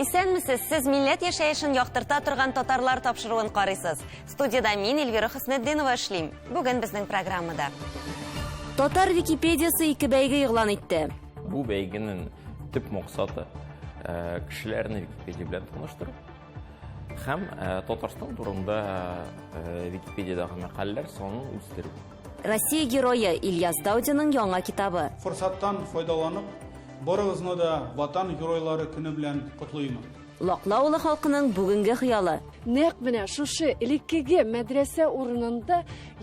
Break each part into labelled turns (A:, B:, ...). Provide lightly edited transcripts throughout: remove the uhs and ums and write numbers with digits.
A: Исәнмесез, сез милләт яшәешен яктырта торган татарлар тапшыруын карыйсыз. Студияда мин Эльвира Хөснетдинова эшлим. Бүген безнең программада. Татар Википедиясы 2 бәйге игълан итте.
B: Бу бәйгенең төп максаты кешеләрне Википедия белән таныштыру һәм Татарстан турында Википедиядагы мәкаләләр санын үстерү.
A: Россия герое Ильяс Даудинның яңа китабы.
C: Форсаттан файдаланып, барыгызны да Ватан геройлары көне белән котлыйм.
A: Лакла авылы халкының бүгенге хыялы.
D: Нәкъ менә шушы элеккеге мәдрәсә урынында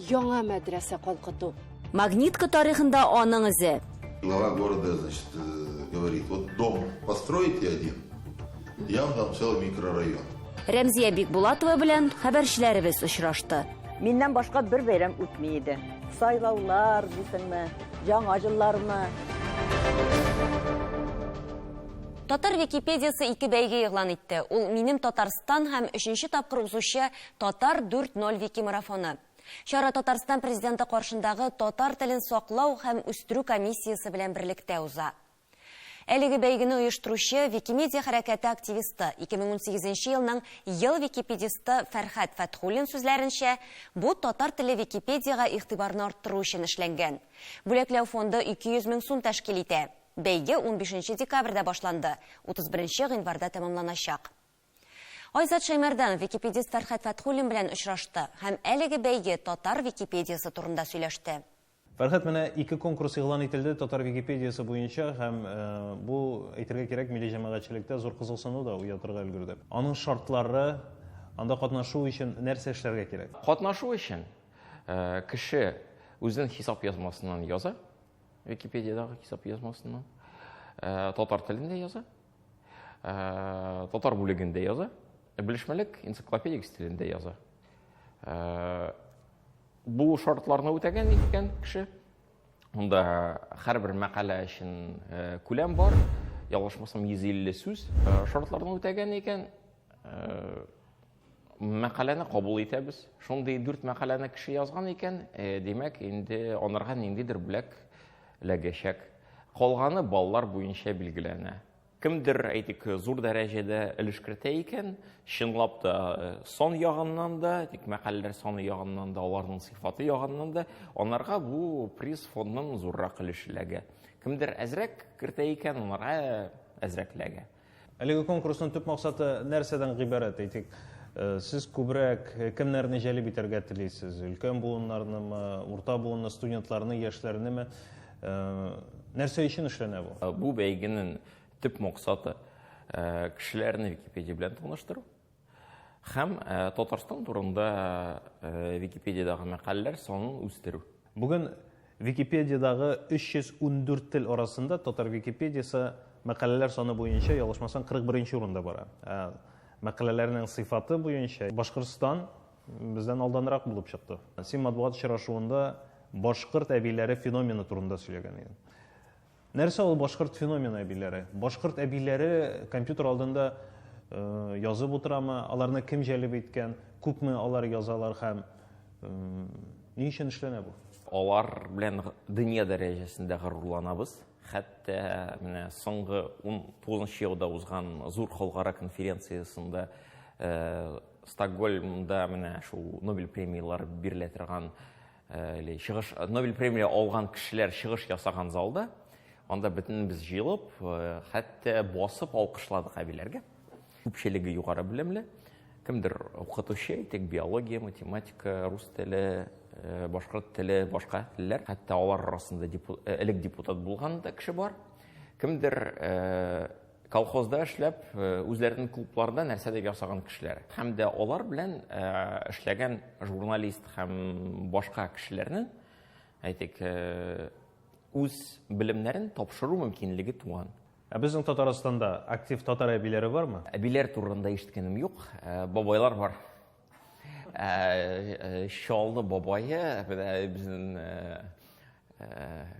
D: яңа мәдрәсә калкыту.
A: Магнитка тарихында аның изе.
E: Глава города, значит, говорит, вот дом построите один, я вам дам целый микрорайон.
A: Рәмзия Бикбулатова белән хәбәрчеләребез очрашты.
F: Миннән башка бер бәйрәм үтми иде. Сайлаулар, дисеңме, яңа җыллармы.
A: Татар Википедиясы 2 бәйге игълан итте. Ул минем Татарстан һәм 3нче тапкыр узучы Татар 4.0 Вики марафоны. Чара Татарстан президенты каршындагы татар телен саклау һәм үстерү комиссиясе белән берлектә уза. Әлеге бәйгене оештыручы Викимедия хәрәкәте активисты 2018 елның ел википедисты Фәрхәт Фәтхуллин сүзләренчә, бу татар теле Википедияга игътибарны арттыру өчен эшләнгән. Бүләкләү фонды 200 мең сум тәшкил итә. Бәйге 15 декабрьдә башланды, 31 гыйнварда тәмамланачак. Айзат Шәймәрдан википедист Фәрхәт Фәтхуллин белән очрашты һәм әлеге бәйге татар Википедиясы турында сөйләште.
G: Фәрхәт, менә 2 конкурс игълан ителде Татар Википедиясы буенча һәм бу әйтергә кирәк милли җәмәгатьчелектә зур кызыксыну да уятырга өлгерде. Аның шартлары, анда катнашу өчен нәрсә эшләргә кирәк?
B: Катнашу өчен кеше үзенең хисап язмасыннан яза, Википедиядагы хисап язмасыннан, татар телендә яза, татар бүлегендә яза, белешмәлек энциклопедик стилендә яза. Бу шартларны үтәгән икән кеше. Онда һәрбер мәкалә өчен күләм бар, ялгышмасам 150 сүз. Шартларны үтәгән икән, мәкаләне кабул итәбез. Шундый 4 мәкаләне кеше язган икән, димәк, инде анарга ниндидер бүләк ләгәчәк. Калганы баллар буенча билгеләнә. Кемдер әйтик зур дәрәҗәдә өлеш кертә икән, чынлап та сон ягыннан да, тик мәкаләләр саны ягыннан да, аларның сыйфаты ягыннан да, анарга бу приз фондның зуррак өлешләгә. Кемдер әзрәк кертә икән, анарга әзрәкләгә.
G: Әлеге конкурсның төп максаты нәрсәдән гыйбарәт? Әйтик, сез күбрәк кемнәрне җәлеп итәргә телисез? Өлкән буыннарнымы, урта буынны студентларны, яшьләрнеме? Нәрсә өчен эшләнә бу?
B: Бу бәйгенең төп максаты кешеләрне Википедия белән таныштыру һәм Татарстан турында Википедиядагы мәкаләләр санын үстерү.
G: Бүген Википедиядагы 314 тел арасында Татар Википедиясы мәкаләләр саны буенча ялгышмасам 41 урында бара. Мәкаләләрнең сыйфаты буенча Башкортстан бездән алданрак булып чыкты. Син матбугат очрашуында башкорт әбиләре феномены турында сөйләгән идең. Нәрсә ул башкорт феномены әбиләре? Башкорт әбиләре компьютер алдында язып утырамы? Аларны кем җәлеп иткән? Күпме алар язалар һәм ни өчен эшләнә бу?
B: Алар белән дөнья дәрәҗәсендә горурланабыз. Хәтта менә соңгы 19 елда узган зур халыкара конференциясында Стокгольмда менә шул Нобель премиялары бирелә торган чыгыш Нобель премия алган кешеләр чыгыш ясаган залда, анда бөтенбез җыелып, хәтта басып алкышладык әбиләргә. Күпчелеге югары белемле, кемдер укытучы, әйтик, биология, математика, рус теле, башкорт теле, башка телләр, хәтта алар арасында элек депутат булган да кеше бар. Кемдер колхозда эшләп, үзләренең клубларда нәрсәдә ясаган кешеләр. Һәм дә алар белән эшләгән журналист һәм башка кешеләрнең, әйтик, үз белемнәрен тапшыру мөмкинлеге туган.
G: Безнең Татарстанда актив татар әбиләре бармы?
B: Әбиләр турында ишеткәнем юк, бабайлар бар. Шалны бабайы безнең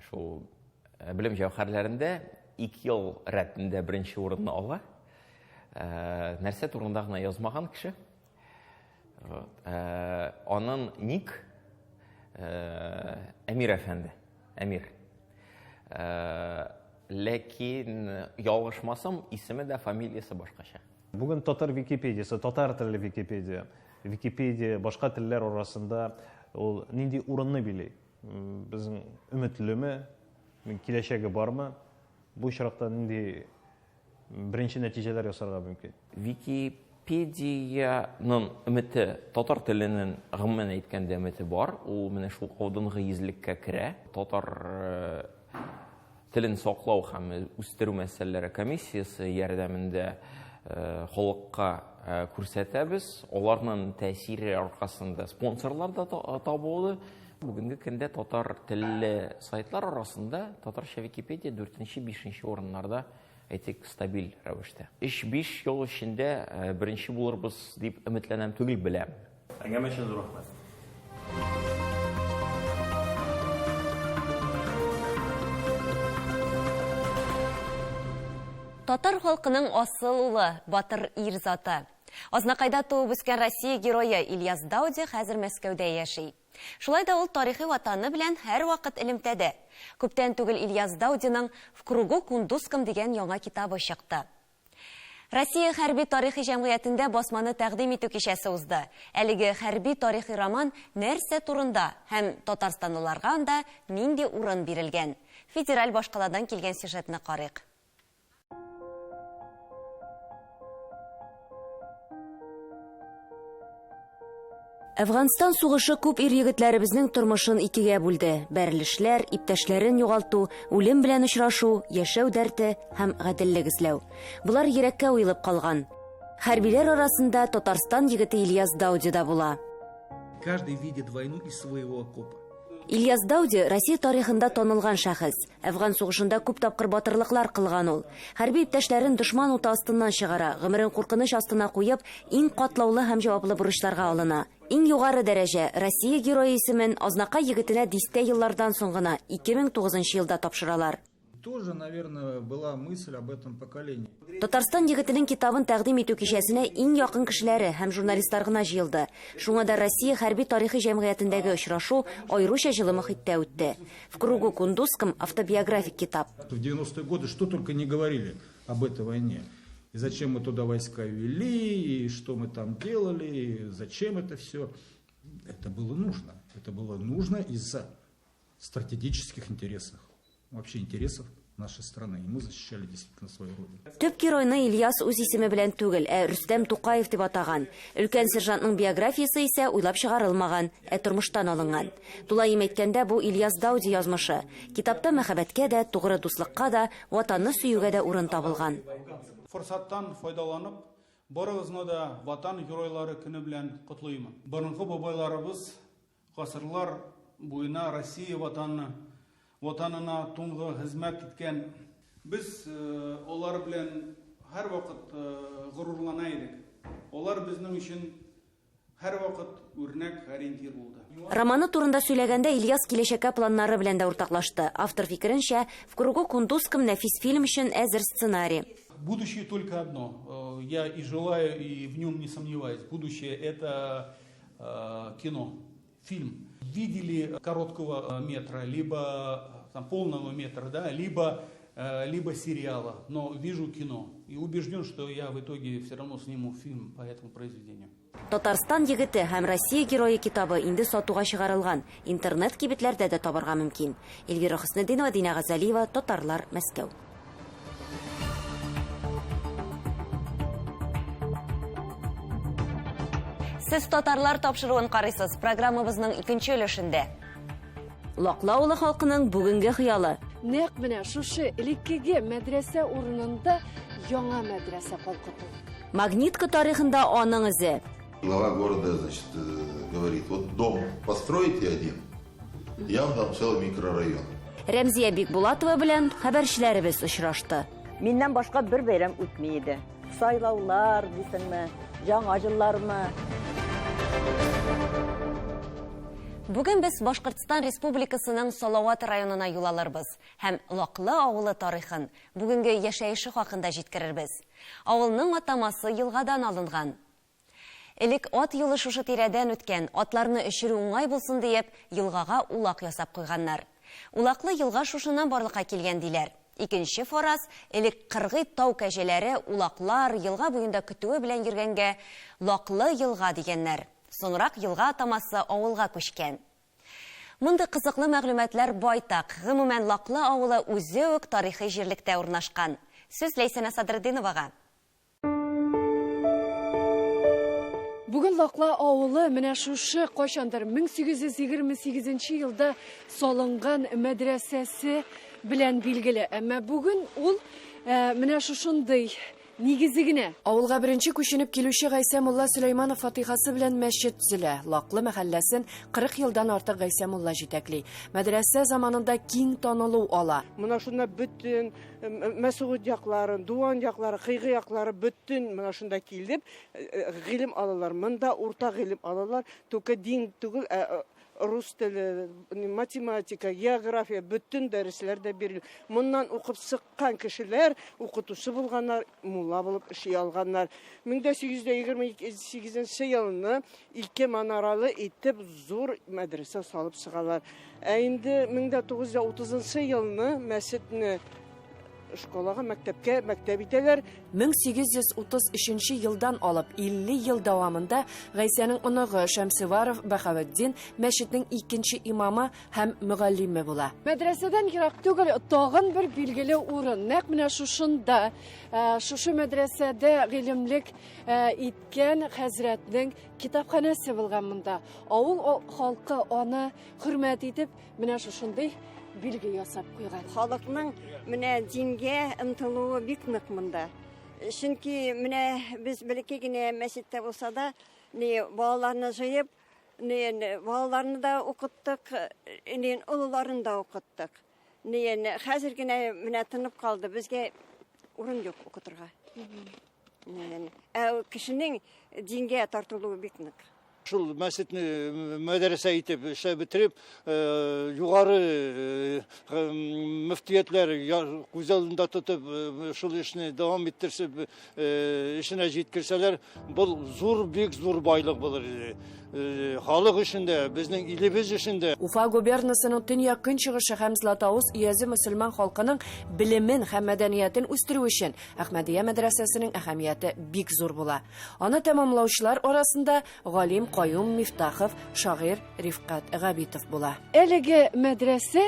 B: шул белем җәүһәрләрендә 2 ел рәтендә беренче урынны ала. Нәрсә турында гына язмаган кеше. Аның ник Әмир әфәнде. Әмир. ләкин ялгышмасам, исеме дә, фамилиясе башкача.
G: Бүген татар Википедиясы, татар телле Википедия. Википедия башка телләр арасында ул нинди урынны били? Безнең өметлеме, киләчәге бармы? Бу чиракта нинди беренче нәтиҗәләр ясарга мөмкин?
B: Википедияның өмете, татар теленең гомумән әйткәндә өмете бар. Ул менә шул алдынгы йөзлеккә керә. Татар телен саклау һәм үстерү мәсьәләләре комиссиясе ярдәмендә халыкка күрсәтәбез. Аларның тәэсире аркасында спонсорлар да табылды. Бүгенге көндә татар телле сайтлар арасында татарча Википедия 4-5 урыннарда әйтик стабиль рәвештә. 3-5 ел эчендә беренче булырбыз дип өметләнәм, түгел беләм.
G: Әңгәмә өчен зур рәхмәт.
A: Татар халкының асыл улы, батыр ир заты. Азнакайда туып үскән Россия герое Ильяс Дауди хәзер Мәскәүдә яши. Шулай да ул тарихи ватаны белән һәр вакыт элемтәдә. Күптән түгел Ильяс Даудиның «В кругу кундузком» дигән яңа китабы чыкты. Россия хәрби тарихи җәмгыятендә басманы тәкъдим итү кичәсе узды. Әлеге хәрби тарихи роман нәрсә турында һәм татарстанлыларга анда нинди урын бирелгән? Федераль башкаладан килгән сюжетны карыйк. Әфганстан сугышы күп ир-егетләребезнең тормышын икегә бүлде. Бәрелешләр, иптәшләрен югалту, үлем белән очрашу, яшәү дәрте һәм гаделлек эзләү. Булар йөрәккә уелып калган. Хәрбиләр арасында Татарстан егете Ильяс Дауди да була.
H: Каждый видит войну из своего окопа.
A: Ильяс Дауди Россия тарихында танылган шәхес. Әфган сугышында күп тапкыр батырлыклар кылган ул. Хәрби иптәшләрен дошман уты астыннан чыгара, гомерен куркыныч астына куеп, иң катлаулы һәм җаваплы бурычларга алына. Иң югары дәрәҗә Россия герое исемен Азнакай егетенә дистә еллардан соң гына 2009 елда тапшыралар.
H: Тоже, наверное, была мысль об этом поколении.
A: Татарстан егетенең китабын тәкъдим итү кичәсенә иң якын кешеләре һәм журналистлар гына җыелды. Шуңа да Россия хәрби тарихи җәмгыятендәге очрашу аеруча җылы мөхиттә үтте. В кругу кундузком автобиографик китап.
H: В 90-е годы что только не говорили об этой войне. И зачем мы туда войска ввели, и что мы там делали, и зачем это все. Это было нужно. Это было нужно из-за стратегических интересов. Вообще интересов нашей страны. И мы защищали действительно свою родину.
A: Төп геройны Ильяс үз исеме белән түгел, Рөстәм Тукаев дип атаган. Өлкән сержантның биографиясе исә уйлап чыгарылмаган, тормыштан алынган. Тулаем әйткәндә, бу Ильяс Дауди язмышы. Китапта мәхәббәткә дә, тугры дуслыкка да, ватанны сөюгә дә урын табылган.
C: Форсаттан файдаланып, барыгызны да ватан геройлары көне белән котлыймын. Борынгы бабайларыбыз гасырлар буена Россия ватанына туңгы хезмәт иткән. Без алар белән һәр вакыт горурлана идек. Алар безнең өчен һәр вакыт үрнәк, ориентир булды.
A: Романы турында сөйләгәндә Ильяс киләчәккә планнары белән дә уртаклашты. Автор фикеренчә, «В кругу кундузком» нәфис фильм өчен әзер сценарий.
C: Будущее только одно. Я и желаю, и в нем не сомневаюсь. Будущее – это кино, фильм. Видели короткого метра, либо там, полного метра, да, либо сериала. Но вижу кино. И убежден, что я в итоге все равно сниму фильм по этому произведению.
A: Татарстан егете һәм Россия герое китабы инде сатуга чыгарылган. Интернет кибетләрдә дә табарга мөмкин. Эльвира Хөснетдинова, Дина Газалиева, Татарлар, Мәскәү. Сез татарлар тапшыруын карыйсыз. Программабызның икенче өлешендә. Лаклы авылы халкының бүгенге хыялы.
D: Нәкъ менә шушы элеккеге мәдрәсә урынында яңа мәдрәсә калкыту.
A: Магнитка тарихында аның изе.
E: Глава города, значит, говорит, вот дом построите один, я вам дам целый микрорайон.
A: Рәмзия Бикбулатова белән хәбәрчеләребез очрашты.
F: Миннән башка бер бәйрәм үтми иде. Сайлаулар дисеңме, жаңа җыллармы?
A: Бүген без Башкортстан Республикасының Салават районына юл алырбыз һәм Лаклы авылы тарихын, бүгенге яшәеше хакында җиткерербез. Авылның атамасы елгадан алынган. Элек ат юлы шушы тирәдән үткән, атларны өчерү уңай булсын диеп, елгага улак ясап куйганнар. Улаклы елга шушыннан барлыкка килгән диләр. Икенче фораз элек кыргый тау кәҗәләре улаклар елга буенда көтүе белән йөргәнгә Лаклы елга дигәннәр. Соңрак елга атамасы авылга күчкән. Монда кызыклы мәгълүматлар байтак. Гомумән Лаклы авылы үзе үк тарихи җирлектә урнашкан. Сүз Ләйсәнә Садретдиновага.
D: Бүген Лаклы авылы менә шушы кайчандыр 1828 елда салынган мәдрәсәсе белән билгеле. Әмма бүген ул менә шушындый нигезе генә. Авылга беренче күченеп килүче Гайса Мулла Сөләйманов фатихасы белән мәчет төзелә. Лаклы мәхәлләсен 40 елдан артык Гайса Мулла җитәкли. Мәдрәсә заманында киң танылу ала.
I: Менә шунда бөтен Мәсгуд яклары, Дуан яклары, Кыйгы яклары бөтен менә шунда килеп гыйлем алалар. Монда урта гыйлем алалар. Только дин түгел, рус теле, математика, география бөтен дәресләрдә бирелә. Моннан укып сыккан кешеләр, укытучы булганнар, мулла булып эшли алганнар. 1828 елны 2 манаралы итеп зур мәдрәсә салып сыгалар. Инде 1930 елны мәчетне школага, мәктәп итәләр.
D: 1833 елдан алып 50 ел дәвамында Гайсәнең оныгы Шәмсиваров Бәхәветдин мәчетнең икенче имамы һәм мөгаллиме була. Мәдрәсәдән ерак түгел тагын бер билгеле урын. Нәкъ менә шушында, шушы мәдрәсәдә гыйлемлек иткән хәзрәтнең китапханәсе булган монда. Авыл халкы аны хөрмәт итеп, менә шушындый билге ясап куйган.
J: Халыкның менә дингә ымтылуы бик нык монда. Чөнки менә без бәлки генә мәчеттә булса да, балаларны җыеп, балаларны да укыттык, улларын да укыттык. Хәзер генә менә тынып калды, безгә урын юк укытырга. Кешенең дингә тартылуы бик нык.
K: Шул мәчетне мәдрәсә итеп эшләп бетереп, югары мөфтиятләр күз алдында тотып, шул эшне дәвам иттерсеп, эшенә җиткерсәләр, бу бик зур байлык булыр. Халык эшендә, безнең илебез эшендә.
D: Уфа губернасының төньяк көнчыгышы һәм Златоуст өязе мөселман халкының билемен һәм мәдәниятен үстерү өчен Әхмәдия мәдрәсәсенең әһәмияте бик зур була. Аны тәмамлаучылар арасында галим Каюм Мифтахов, шагыйрь Рифкат Габитов була. Әлеге мәдрәсә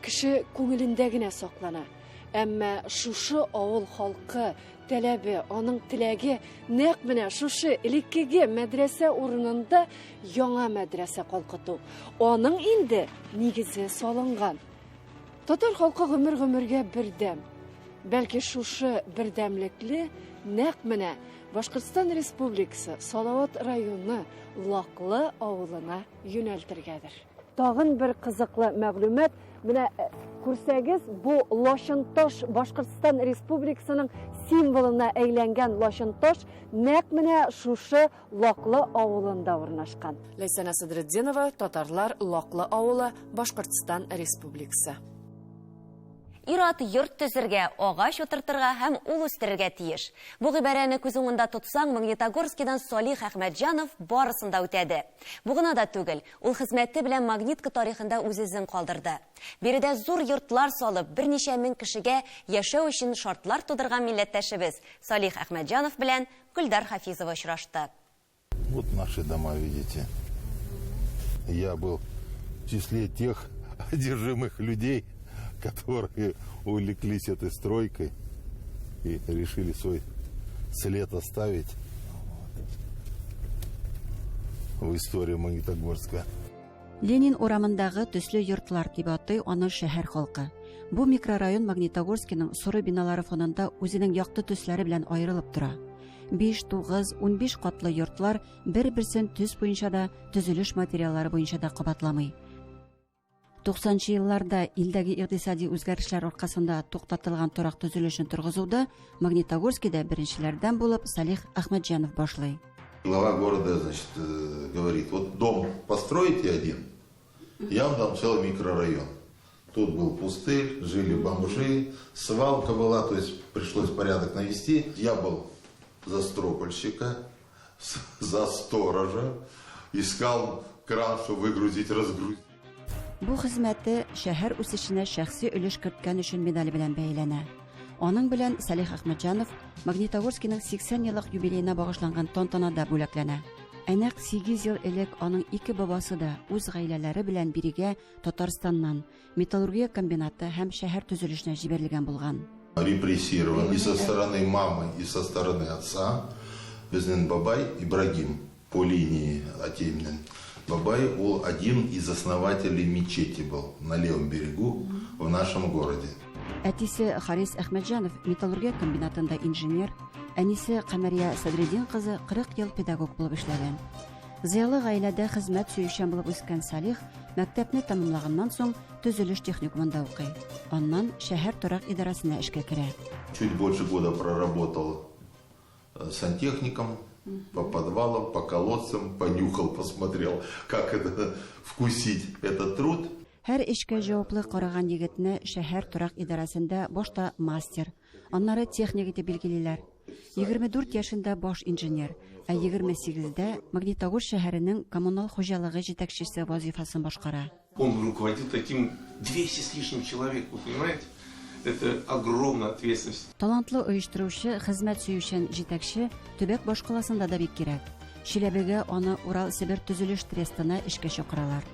D: кеше күңелендә генә саклана. Әмма шушы авыл халкы таләбе, аның теләге нәкъ менә шушы элеккеге мәдрәсә урынында яңа мәдрәсә калкыту. Аның инде нигезе салынган. Татар халкы гомергә бердәм. Бәлки шушы бердәмлекле нәкъ менә Башкортстан Республикасы Салават районы Лаклы авылына юнәлтергәдер. Тагын бер кызыклы мәгълүмат, менә күрсәгез, бу Лашынташ Башкортстан Республикасының символына әйләнгән Лашынташ нәкъ менә шушы Лаклы авылында урнашкан. Ләйсәнә Садретдинова, Татарлар, Лаклы авылы, Башкортстан Республикасы.
A: Ират йорт төзергә, агач утыртырга һәм ул үстерергә тиеш. Бу гыйбарәне күз уңында тотсаң, Магнитогорскидан Салих Әхмәтҗанов барысында үтәде. Бу гына да түгел, ул хезмәте белән Магнитка тарихында үз изен калдырды. Биредә зур йортлар салып, берничә мең кешегә яшәү өчен шартлар тудырган милләттәшебез Салих Әхмәтҗанов белән Гөлдар Хафизова очрашты.
E: Вот наши дома, видите. Я был в числе тех одержимых людей, которые увлеклись этой стройкой и решили свой след оставить в истории Магнитогорска.
L: Ленин урамындагы төсле йортлар дип атый аны шәһәр халкы. Бу микрорайон Магнитогорскиның соры биналары фонында үзенең якты төсләре белән аерылып тора. 5, 9, 15 катлы йортлар бер-берсен төс буенча да, төзелеш материаллары буенча да кабатламый. 90-нчы елларда илдәге икътисади үзгәрешләр аркасында туктатылган торак төзелешен торгызуда Магнитогорскида беренчеләрдән булып Салих Әхмәтҗанов башлый.
E: Глава города, значит, говорит, вот дом построите один, я вам дам целый микрорайон. Тут был пустырь, жили бомжи, свалка была, то есть пришлось порядок навести. Я был за стропольщика, за сторожа, искал кран, чтобы выгрузить, разгрузить.
L: Бу хезмәте шәһәр үсешенә шәхси өлеш керткән өчен медале белән бәяләнә. Аның белән Салих Әхмәтҗанов Магнитогорскиның 80 еллык юбилеена багышланган тантанада бүләкләнә. Әнәк 8 ел элек аның ике бабасы да үз гаиләләре белән бирегә Татарстаннан металлургия комбинаты һәм шәһәр төзелешенә җибәрелгән булган.
E: Репрессирован и со стороны мамы, и со стороны отца. Безнен бабай Ибрагим по линии отеменен. Бабай был один из основателей мечети был на левом берегу в нашем городе.
L: Әтисе Харис Әхмәтҗанов металлургия комбинатында инженер, әнисе Камәрия Садреддин кызы 40 ел педагог булып эшләгән. Зыялы гаиләдә хезмәт сөючән булып үскән Салих мәктәпне тәмамлаганнан соң төзелеш техникумында укый. Аннан шәһәр торак идарәсенә эшкә керә.
E: Чуть больше года проработал сантехником по подвалам, по колодцам, понюхал, посмотрел, как это вкусить этот труд.
L: Һәр эшкә җаваплы караган егетне шәһәр торак идарәсендә башта мастер, аннары техник итеп билгелиләр. 24 яшендә баш инженер, 28дә Магнитогорск шәһәренең коммунал хуҗалыгы җитәкчесе вазифасын башкара.
M: Он руководил таким 200 с лишним человек, вы понимаете? Это огромная ответственность.
L: Талантлы оештыручы, хезмәт сөючән җитәкче төбәк башкаласында да бик кирәк. Чиләбегә аны Урал-Сибир төзелеш трестына эшкә чакыралар.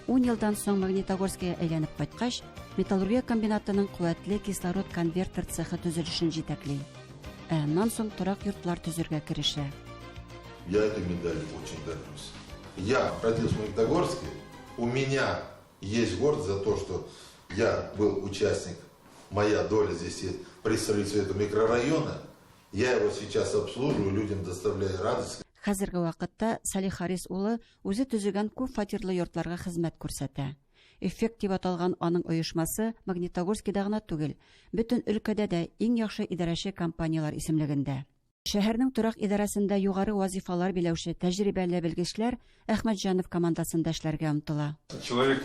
L: 10 елдан соң Магнитогорскка әйләнеп кайткач, металлургия комбинатының куәтле кислород конвертер цехы төзелешен җитәкли. Аннан соң торак йортлар төзергә керешә.
E: Я этой медалью очень горжусь. Я родился в Магнитогорске. У меня есть гордость за то, что я был участник, моя доля здесь есть при строительстве этого микрорайона. Я его сейчас обслуживаю, людям доставляю радость.
L: Хәзерге вакытта Салих Харис улы үзе төзегән күп фатирлы йортларга хезмәт күрсәтә. Эффект дип аталган аның оешмасы Магнитогорскида гына түгел, бөтен өлкәдә дә иң яхшы идарәче компаниялар исемлегендә. Шәһәрнең торак идарәсендә югары вазифалар биләүче тәҗрибәле белгечләр Әхмәтҗанов командасында эшләргә омтыла.
M: Человек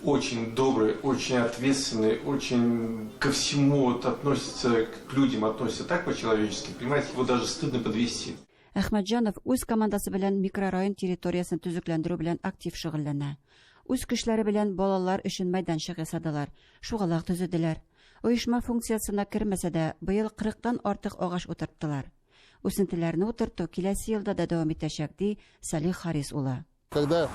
M: очень добрый, очень ответственный, очень ко всему относится, к людям относится так по-человечески, понимаете, его даже стыдно подвести.
L: Әхмәтҗанов үз командасы белән микрорайон территориясын төзекләндерү белән актив шөгыльләнә. Үз көчләре белән балалар өчен мәйданчык ясадылар, шугалак төзеделәр. Оешма функциясына кермәсә дә, быел 40-тан артык агач утырттылар. Үсентеләрне утырту киләсе елда да дәвам итәчәк, ди Салих Харис улы.
N: Когда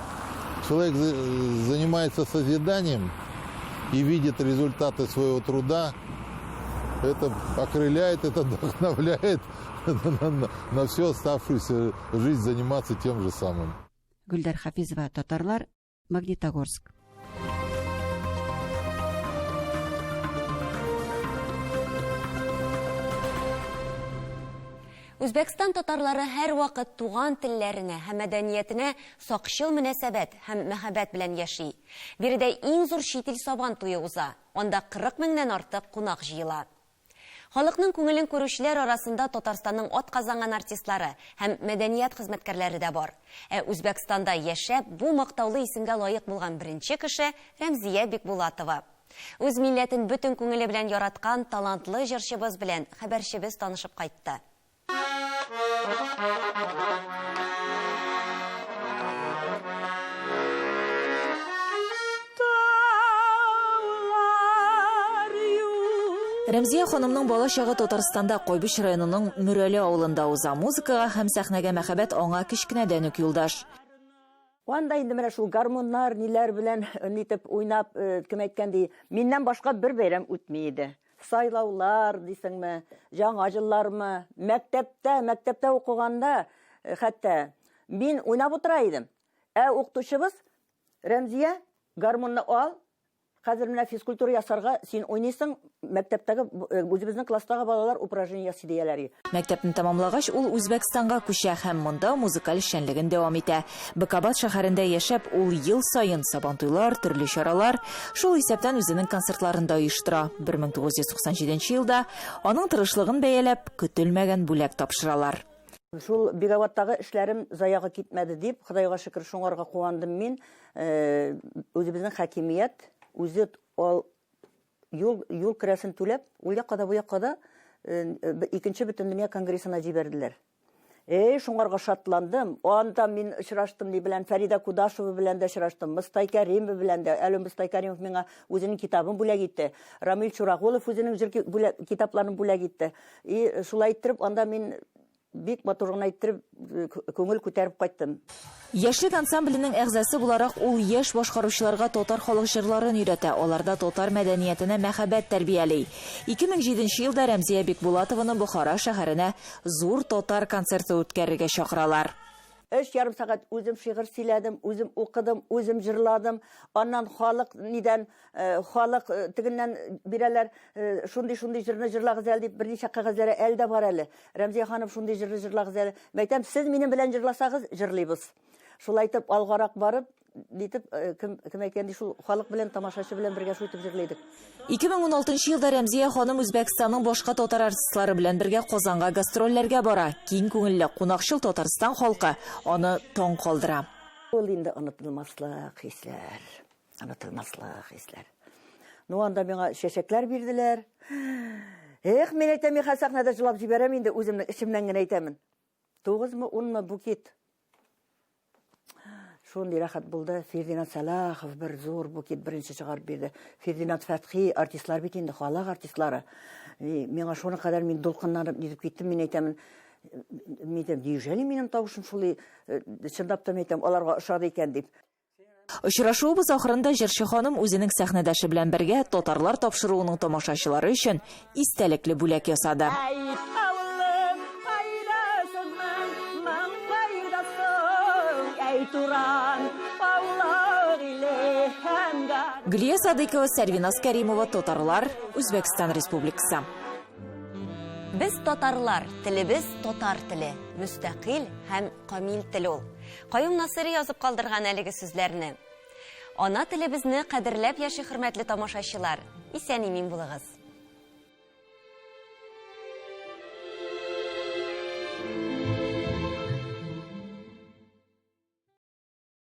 N: человек занимается созиданием и видит результаты своего труда, это окрыляет, это вдохновляет на всю оставшуюся жизнь заниматься тем же самым.
L: Гүлдәр Хафизова, Татарлар, Магнитогорск.
A: Үзбәкстан татарлары һәр вакыт туган телләренә һәм мәдәниятенә сакчыл мөнәсәбәт һәм мәхәббәт белән яши. Биредә иң зур чит ил сабан туе уза. Анда 40 меңнән артык кунак җыела. Халыкның күңелен күрүчеләр арасында Татарстанның атказанган артистлары һәм мәдәният хезмәткәрләре дә бар. Үзбәкстанда яшәп, бу мактаулы исемгә лаек булган беренче кеше Рәмзия Бикбулатова. Үз милләтен бөтен күңеле белән яраткан талантлы җырчыбыз белән хәбәрчебез танышып кайтты.
O: Рәмзия ханымның бала чагы Татарстанда Койбыш районының Мөрәле авылында уза. Музыкага һәм сәхнәгә мәхәббәт аңа кичкенәдән үк юлдаш.
F: Анда инде менә шул гармоннар, ниләр белән нитеп уйнап, кем әйткәндәй, миннән башка бер бәйрәм үтми иде. Сайлаулар дисеңме, жаңа җыллармы, мәктәптә укыганда, хәтта мин уйнап утыра идем. Укытучыбыз Рәмзия, гармонны ал, хәзер менә физкультура ясарга син уйныйсың, мәктәптәге үзебезнең класстагы балалар упражнение ясыйлар.
O: Мәктәпне тәмамлагач, ул Үзбәкстанга күчә һәм монда музыкаль эшчәнлеген дәвам итә. Бекабат шәһәрендә яшәп, ул ел саен сабантуйлар, төрле чаралар, шул исәптән үзенең концертларында оештыра. 1997 елда аның тырышлыгын бәяләп, көтелмәгән бүләк тапшыралар.
F: Шул Бегаваттагы эшләрем заягы китмәде дип, Худайга шөкер, шуңарга куандым мин. Үзебезнең хакимият үзе юл керәсен түләп, ул якка да бу якка да икенче бөтен дөнья конгрессына җибәрделәр. Шуңарга шатландым. Анда мин очраштым ни белән Фәрида Кудашева белән дә очраштым. Мостай Кәримов белән дә. Әле Мостай Кәримов миңа үзенең китабын бүләк итте. Рамил Чурагулов үзенең китапларын бүләк итте. Шулай иттереп, анда мин бик матур гына иттереп күңел күтәреп кайттым.
O: Яшьлек ансамбленең әгъзасы буларак ул яшь башкаручыларга татар халык җырларын өйрәтә, аларда татар мәдәниятенә мәхәббәт тәрбияли. 2007 елда Рәмзия Бикбулатованы Бухара шәһәренә зур татар концерты үткәрергә чакыралар.
F: 3,5 сәгать үзем шигырь сөйләдем, үзем укыдым, үзем җырладым. Аннан халык тегеннән бирәләр, шундый җырны җырлагыз әле дип берничә кәгазьләре әлдә бар әле. Рәмзия ханым шундый җырны җырлагыз әле. Мәйтәм, сез минем белән җырласагыз, җырлыйбыз. Шулай итеп алгарак барып, дитеп кем әйткәндә шул халык белән тамашачы белән бергә шуйтып җырлыйдык.
O: 2016 елда Рәмзия ханым Үзбәкстанның башка татар артистлары белән бергә Казанга гастрольләргә бара. Киң күңелле, кунакчыл Татарстан халкы аны таң калдыра.
F: Ул инде онытылмаслык хисләр. Ну анда миңа чәчәкләр бирделәр. Мен әйтәм, мин сәхнәдә җырлап җибәрәм инде, үземнең эчемнән генә әйтәмен. 9-10 букет. Шундый рәхәт булды. Фердинанд Салахов бер зур букет беренче чыгарып бирде. Фердинанд Фәтхи, артистлар бит инде, халык артистлары. Миңа шуны кадәр мин дулкынланып нидеп киттем, мин әйтәмен. Неужели минем тавышым шулай чынлап та әйтәм, аларга ошады икән дип.
O: Очрашуыбыз ахырында җырчы ханым үзенең сәхнәдәше белән бергә татарлар тапшыруының тамашачылары өчен истәлекле бүләк ясады. Гөлия Садыкова, Сәрвиназ Кәримова, Татарлар, Үзбәкстан Республикасы.
A: Без татарлар, телебез татар теле, мөстәкыйль һәм камил тел ул. Каюм Насыйри язып калдырган әлеге сүзләрне. Ана телебезне кадерләп яши хөрмәтле тамашачылар. Исән-имин булыгыз.